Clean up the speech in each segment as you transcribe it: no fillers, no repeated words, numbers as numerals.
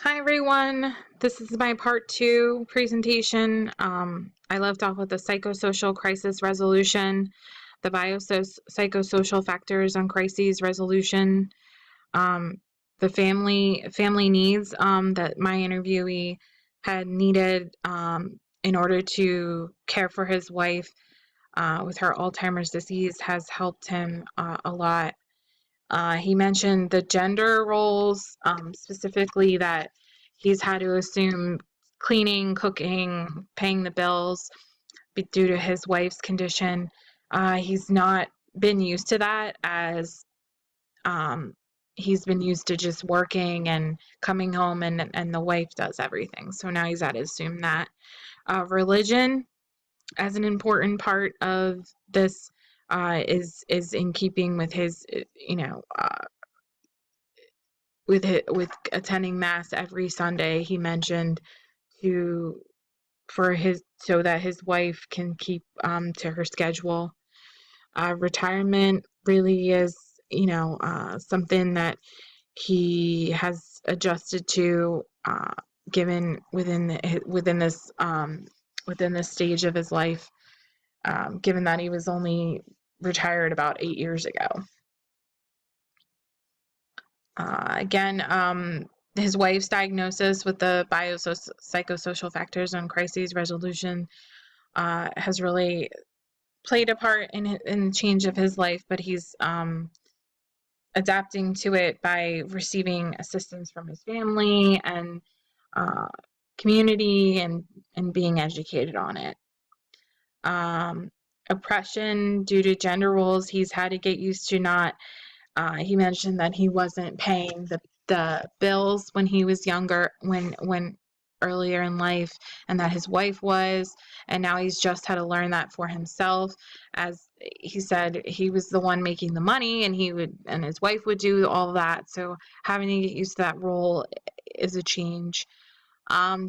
Hi everyone, this is my part 2 presentation. I left off with the psychosocial crisis resolution, the biopsychosocial factors on crises resolution, the family needs that my interviewee had needed in order to care for his wife with her Alzheimer's disease has helped him a lot. He mentioned the gender roles, specifically that he's had to assume cleaning, cooking, paying the bills due to his wife's condition. He's not been used to that, as he's been used to just working and coming home, and the wife does everything. So now he's had to assume that. Religion as an important part of this is in keeping with his, with attending mass every Sunday. He mentioned so that his wife can keep to her schedule. Retirement really is, something that he has adjusted to, given within this stage of his life, given that he was only retired about 8 years ago. Again, his wife's diagnosis with the biopsychosocial factors on crises resolution has really played a part in the change of his life, but he's adapting to it by receiving assistance from his family and community and being educated on it. Oppression due to gender roles, he's had to get used to not. He mentioned that he wasn't paying the bills when he was younger, when earlier in life, and that his wife was, and now he's just had to learn that for himself. As he said, he was the one making the money, and his wife would do all that. So having to get used to that role is a change.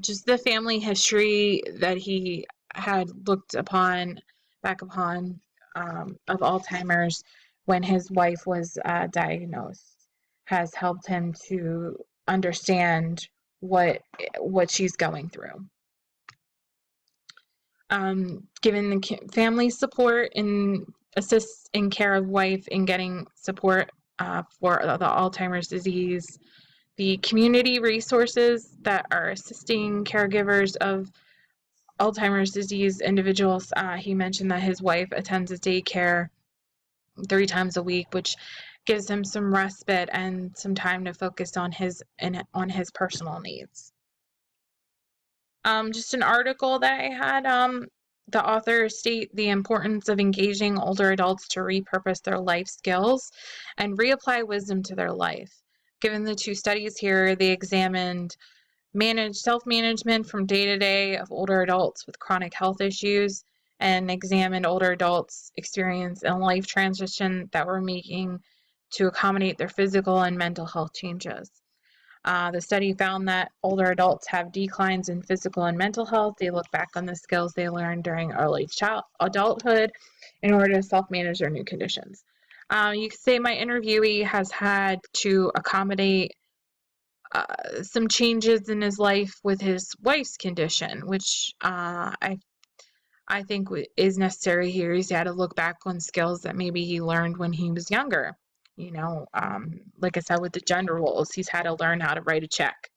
Just the family history that he had looked back upon of Alzheimer's when his wife was diagnosed has helped him to understand what she's going through. Given the family support and assists in care of wife in getting support for the Alzheimer's disease, the community resources that are assisting caregivers of Alzheimer's disease individuals. He mentioned that his wife attends a daycare 3 times a week, which gives him some respite and some time to focus on his personal needs. Just an article that I had, the author state the importance of engaging older adults to repurpose their life skills and reapply wisdom to their life. Given the 2 studies here, they examined self-management from day to day of older adults with chronic health issues, and examined older adults' experience in life transition that were making to accommodate their physical and mental health changes. The study found that older adults have declines in physical and mental health. They look back on the skills they learned during early adulthood in order to self-manage their new conditions. You could say my interviewee has had to accommodate some changes in his life with his wife's condition, which I think is necessary here. He's had to look back on skills that maybe he learned when he was younger. Like I said, with the gender roles, he's had to learn how to write a check,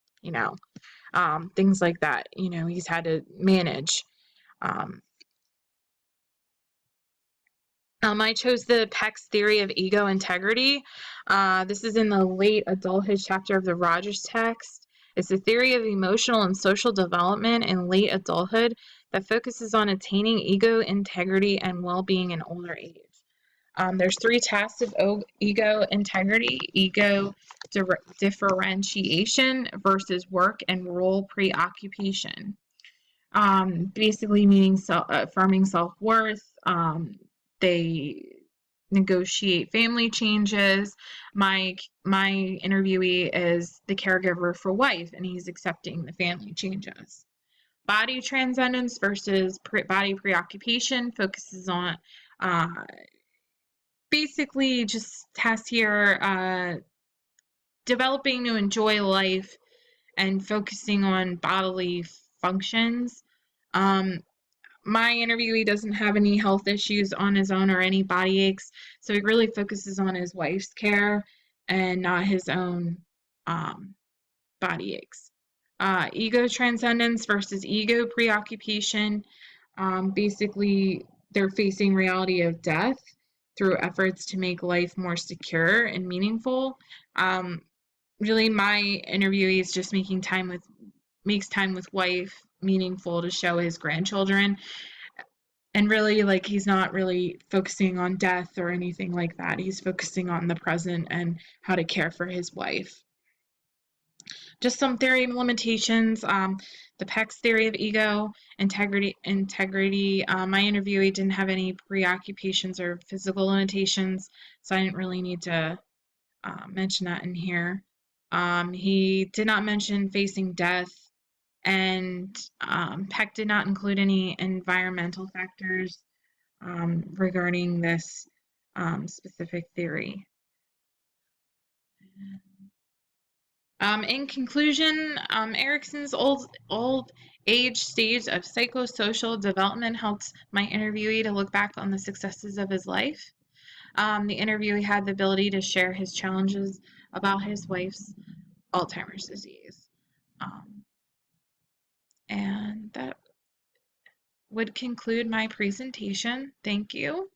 things like that. He's had to manage. I chose the Peck's theory of ego integrity. This is in the late adulthood chapter of the Rogers text. It's a theory of emotional and social development in late adulthood that focuses on attaining ego integrity and well-being in older age. There's 3 tasks of ego integrity: ego differentiation versus work and role preoccupation. Basically meaning affirming self-worth. They negotiate family changes. My interviewee is the caregiver for wife, and he's accepting the family changes. Body transcendence versus body preoccupation focuses on basically just has here developing to enjoy life and focusing on bodily functions. Um, my interviewee doesn't have any health issues on his own or any body aches, so he really focuses on his wife's care and not his own um, body aches. Ego transcendence versus ego preoccupation. Basically, they're facing reality of death through efforts to make life more secure and meaningful. Um, Really, my interviewee is just makes time with wife meaningful to show his grandchildren, and really, like, he's not really focusing on death or anything like that. He's focusing on the present and how to care for his wife. Just some theory and limitations. The Peck's theory of ego, integrity. My interviewee didn't have any preoccupations or physical limitations, so I didn't really need to mention that in here. He did not mention facing death, and Peck did not include any environmental factors regarding this specific theory. In conclusion, Erikson's old age stage of psychosocial development helped my interviewee to look back on the successes of his life. The interviewee had the ability to share his challenges about his wife's Alzheimer's disease. Um, and that would conclude my presentation. Thank you.